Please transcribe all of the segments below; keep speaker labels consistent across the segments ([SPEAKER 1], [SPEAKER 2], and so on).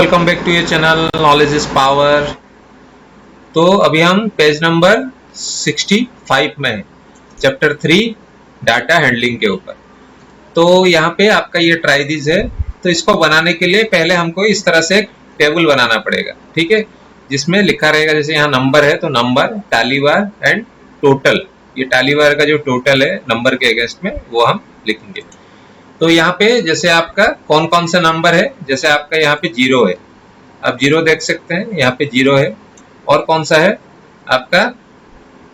[SPEAKER 1] Welcome back to your channel knowledge is power. तो अभी हम पेज नंबर 65 में हैं, चैप्टर 3 डाटा हैंडलिंग के ऊपर। तो यहाँ पे आपका ये ट्राई दिस है। तो इसको बनाने के लिए पहले हमको इस तरह से एक टेबल बनाना पड़ेगा, ठीक है, जिसमें लिखा रहेगा, जैसे यहाँ नंबर है तो नंबर, टालीवार एंड टोटल। ये टालीवार का जो टोटल है नंबर के अगेंस्ट में वो हम लिखेंगे। तो यहाँ पे जैसे आपका कौन कौन सा नंबर है, जैसे आपका यहाँ पे 0 है, आप 0 देख सकते हैं, यहाँ पे 0 है। और कौन सा है आपका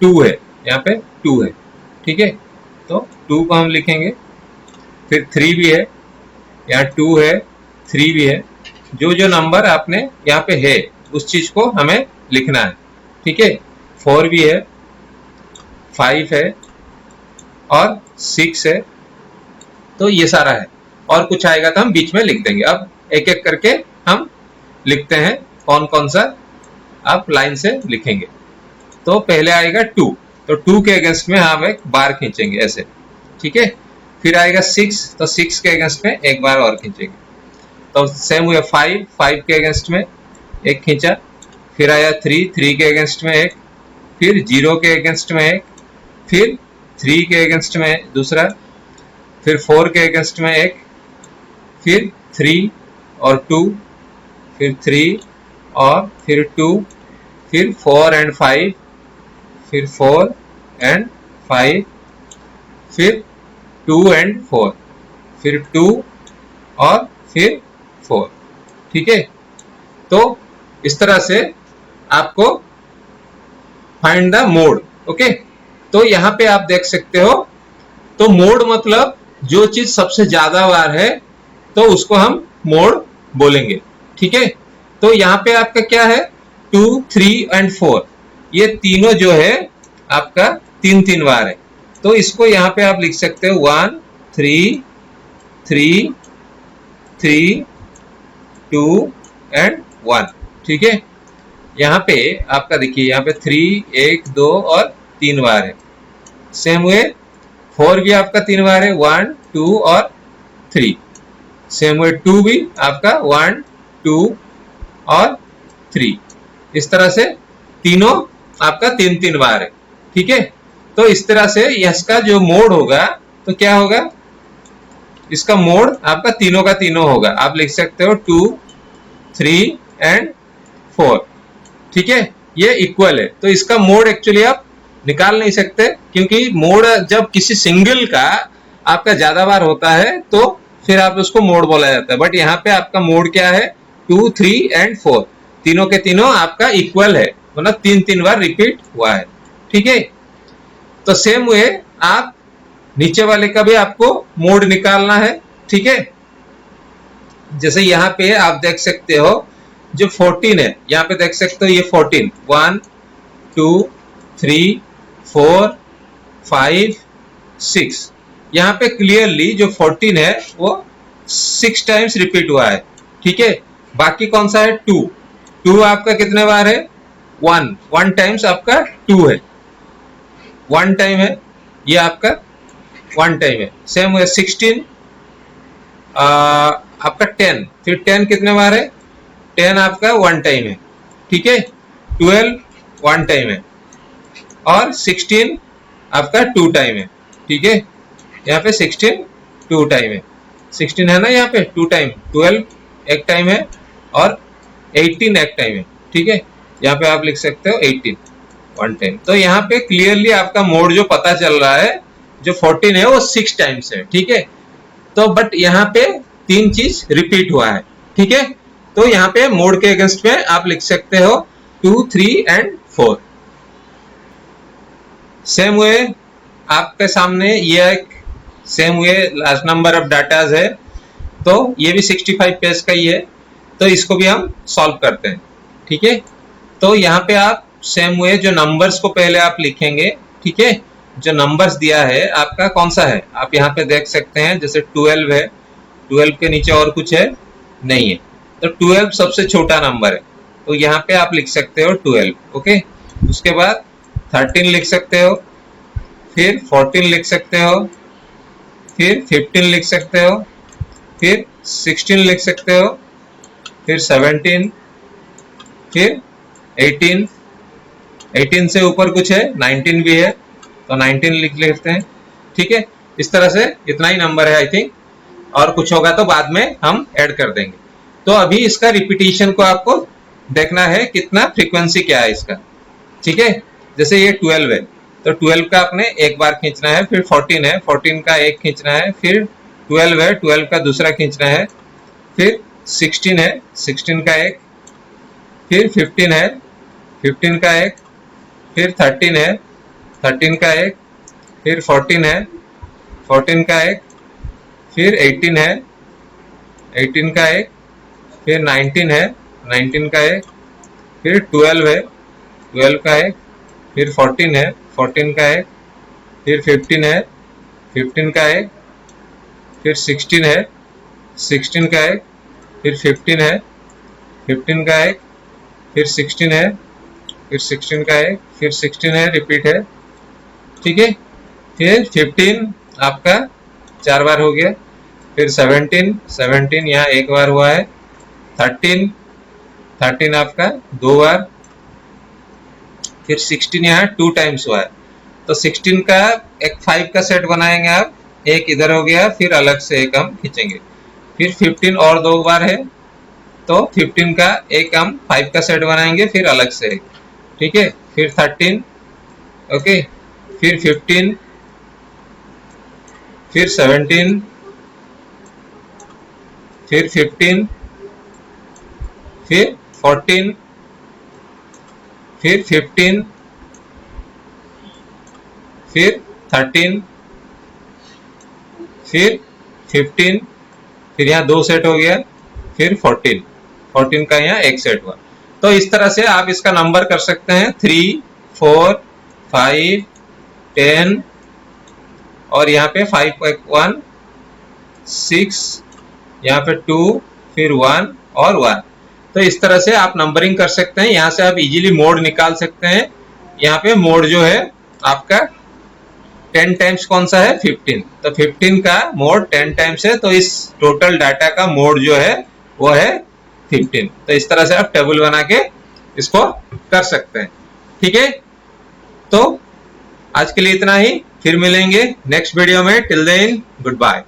[SPEAKER 1] 2 है, यहाँ पे 2 है, ठीक है। तो 2 को हम लिखेंगे। फिर 3 भी है, यहाँ 2 है, 3 भी है। जो जो नंबर आपने यहाँ पे है उस चीज को हमें लिखना है, ठीक है। 4 भी है, 5 है और 6 है। तो ये सारा है, और कुछ आएगा तो हम बीच में लिख देंगे। अब एक एक करके हम लिखते हैं कौन कौन सा आप लाइन से लिखेंगे। तो पहले आएगा 2, तो 2 के अगेंस्ट में हम एक बार खींचेंगे ऐसे, ठीक है। फिर आएगा 6, तो 6 के अगेंस्ट में एक बार और खींचेंगे। तो सेम हुआ 5 के अगेंस्ट में एक खींचा। फिर आया 3 के अगेंस्ट में एक, फिर 0 के अगेंस्ट में एक, फिर 3 के अगेंस्ट में दूसरा, फिर 4 के अगेंस्ट में एक, फिर 3 और 2, फिर 3 और फिर 2, फिर 4 एंड 5, फिर 4 एंड 5, फिर 2 एंड 4, फिर 2 और फिर 4, ठीक है। तो इस तरह से आपको फाइंड द मोड, ओके। तो यहाँ पे आप देख सकते हो, तो मोड मतलब जो चीज सबसे ज्यादा बार है तो उसको हम मोड बोलेंगे, ठीक है। तो यहाँ पे आपका क्या है, 2, 3 एंड 4, ये तीनों जो है आपका 3 बार है। तो इसको यहाँ पे आप लिख सकते हो 1 3 3 3 2 एंड 1, ठीक है। यहाँ पे आपका देखिए, यहाँ पे 3 1 2 और 3 बार है। सेम वे 4 भी आपका 3 बार है, 1 2 और 3। सेम वे 2 भी आपका 1 2 और 3। इस तरह से तीनों आपका 3 बार है, ठीक है। तो इस तरह से इसका जो मोड होगा तो क्या होगा, इसका मोड आपका तीनों का तीनों होगा। आप लिख सकते हो 2 3 एंड 4, ठीक है। ये इक्वल है, तो इसका मोड एक्चुअली आप निकाल नहीं सकते, क्योंकि मोड जब किसी सिंगल का आपका ज्यादा बार होता है तो फिर आप उसको मोड बोला जाता है। बट यहाँ पे आपका मोड क्या है, 2 3 एंड 4, तीनों के तीनों आपका इक्वल है, मतलब 3 बार रिपीट हुआ है, ठीक है। तो सेम वे आप नीचे वाले का भी आपको मोड निकालना है, ठीक है। जैसे यहाँ पे आप देख सकते हो जो 14 है, यहाँ पे देख सकते हो ये 14, 1 2 3 4 5 6, यहाँ पे क्लियरली जो 14 है वो 6 टाइम्स रिपीट हुआ है, ठीक है। बाकी कौन सा है, 2 आपका कितने बार है, 1 टाइम्स आपका 2 है, 1 टाइम है, ये आपका 1 टाइम है। सेम है 16 आपका 10, फिर 10 कितने बार है, 10 आपका 1 टाइम है, ठीक है। 12 1 टाइम है और 16 आपका 2 टाइम है, ठीक है। यहाँ पे 16 2 टाइम है, 16 है ना, यहाँ पे 2 टाइम, 12 एक टाइम है और 18 एक टाइम है, ठीक है। यहाँ पे आप लिख सकते हो 18 1 टाइम। तो यहाँ पे क्लियरली आपका मोड जो पता चल रहा है, जो 14 है वो 6 टाइम्स है, ठीक है। तो बट यहाँ पे 3 चीज रिपीट हुआ है, ठीक है। तो यहाँ पे मोड के अगेंस्ट में आप लिख सकते हो 2 3 एंड 4। सेम वे आपके सामने ये एक same way last number of datas है, तो ये भी 65 पेज का ही है। तो इसको भी हम सॉल्व करते हैं, ठीक है। तो यहाँ पे आप सेम वे जो नंबर्स को पहले आप लिखेंगे, ठीक है। जो नंबर्स दिया है आपका कौन सा है, आप यहाँ पे देख सकते हैं, जैसे 12 है, 12 के नीचे और कुछ है नहीं है, तो 12 सबसे छोटा नंबर है, तो यहाँ पे आप लिख सकते हो 12, ओके। उसके बाद 13 लिख सकते हो, फिर 14 लिख सकते हो, फिर 15 लिख सकते हो, फिर 16 लिख सकते हो, फिर 17, फिर 18, 18 से ऊपर कुछ है, 19 भी है तो 19 लिख लेते हैं। ठीक है, इस तरह से इतना ही नंबर है आई थिंक, और कुछ होगा तो बाद में हम ऐड कर देंगे। तो अभी इसका रिपीटिशन को आपको देखना है, कितना फ्रीक्वेंसी क्या है इसका। ठीक है, जैसे ये 12 है तो 12 का आपने एक बार खींचना है, फिर 14 है, 14 का एक खींचना है, फिर 12 है, 12 का दूसरा खींचना है, फिर 16 है, 16 का एक, फिर 15 है, 15 का एक, फिर 13 है, 13 का एक, फिर 14 है, 14 का एक, फिर 18 है, 18 का एक, फिर 19 है, 19 का एक, फिर 12 है, 12 का एक, फिर 14 है, 14 का एक, फिर 15 है, 15 का एक, फिर 16 है, 16 का एक, फिर 15 है, 15 का एक, फिर 16 है, फिर 16 का एक, फिर 16 है, रिपीट है। ठीक है, फिर 15 आपका 4 बार हो गया, फिर 17, 17 यहाँ एक बार हुआ है, 13, 13 आपका 2 बार, फिर 16 यहाँ 2 टाइम्स हुआ है। तो 16 का एक 5 का सेट बनाएंगे आप, एक इधर हो गया, फिर अलग से एक हम खींचेंगे। फिर 15 और 2 बार है तो 15 का एक हम 5 का सेट बनाएंगे, फिर अलग से एक। ठीक है, फिर 13, ओके, फिर 15, फिर 17, फिर 15, फिर 14, फिर 15, फिर 13, फिर 15, फिर यहाँ 2 सेट हो गया, फिर 14, 14 का यहाँ एक सेट हुआ। तो इस तरह से आप इसका नंबर कर सकते हैं 3, 4, 5, 10 और यहाँ पे 5.1, 6, यहाँ पे 2, फिर 1 और 1। तो इस तरह से आप नंबरिंग कर सकते हैं। यहाँ से आप इजीली मोड निकाल सकते हैं। यहाँ पे मोड जो है आपका 10 टाइम्स कौन सा है, 15, तो 15 का मोड 10 टाइम्स है, तो इस टोटल डाटा का मोड जो है वो है 15। तो इस तरह से आप टेबल बना के इसको कर सकते हैं। ठीक है, तो आज के लिए इतना ही, फिर मिलेंगे नेक्स्ट वीडियो में। Till then good bye.